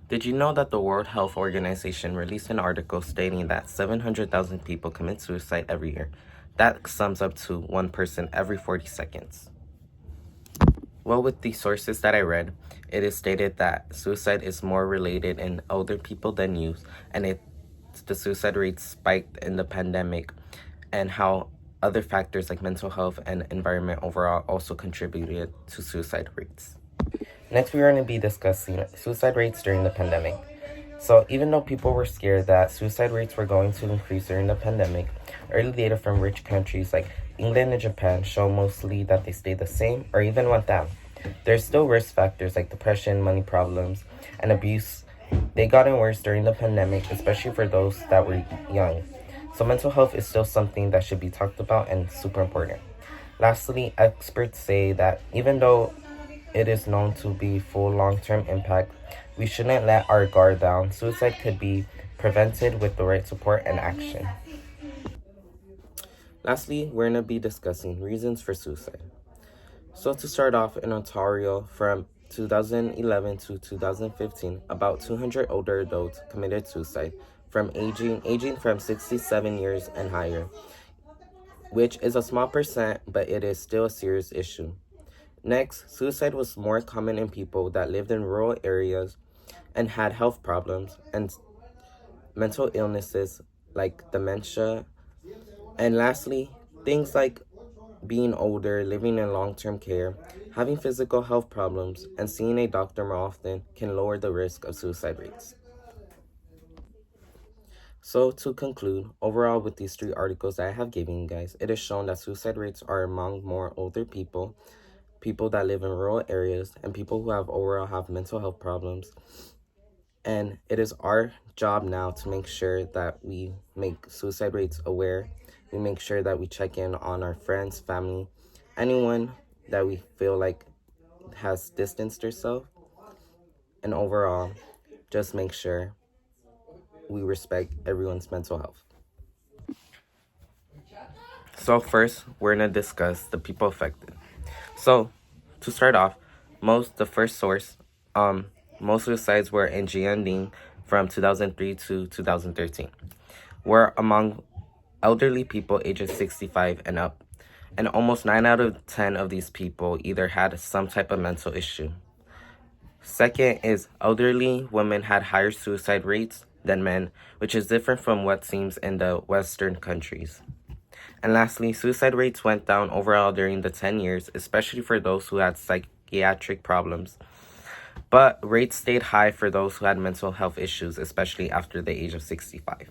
Did you know that the World Health Organization released an article stating that 700,000 people commit suicide every year? That sums up to one person every 40 seconds. Well, with the sources that I read, it is stated that suicide is more related in older people than youth, and the suicide rate spiked in the pandemic, and how other factors like mental health and environment overall also contributed to suicide rates. Next, we are going to be discussing suicide rates during the pandemic. So, even though people were scared that suicide rates were going to increase during the pandemic, early data from rich countries like England and Japan show mostly that they stayed the same or even went down. There's still risk factors like depression, money problems, and abuse. They gotten worse during the pandemic, especially for those that were young. So, mental health is still something that should be talked about and super important. Lastly, experts say that even though it is known to be full long-term impact, we shouldn't let our guard down. Suicide could be prevented with the right support and action. Lastly, we're going to be discussing reasons for suicide. So to start off, in Ontario, from 2011 to 2015, about 200 older adults committed suicide from aging from 67 years and higher, which is a small percent, but it is still a serious issue. Next, suicide was more common in people that lived in rural areas and had health problems and mental illnesses like dementia. And lastly, things like being older, living in long-term care, having physical health problems, and seeing a doctor more often can lower the risk of suicide rates. So to conclude, overall with these three articles that I have given you guys, it is shown that suicide rates are among more older people, people that live in rural areas, and people who have mental health problems. And it is our job now to make sure that we make suicide rates aware. We make sure that we check in on our friends, family, anyone that we feel like has distanced themselves. And overall, just make sure we respect everyone's mental health. So first, we're going to discuss the people affected. So to start off, most suicides were in Jianding from 2003 to 2013, were among elderly people ages 65 and up, and almost 9 out of 10 of these people either had some type of mental issue. Second is elderly women had higher suicide rates than men, which is different from what seems in the Western countries. And lastly, suicide rates went down overall during the 10 years, especially for those who had psychiatric problems. But rates stayed high for those who had mental health issues, especially after the age of 65.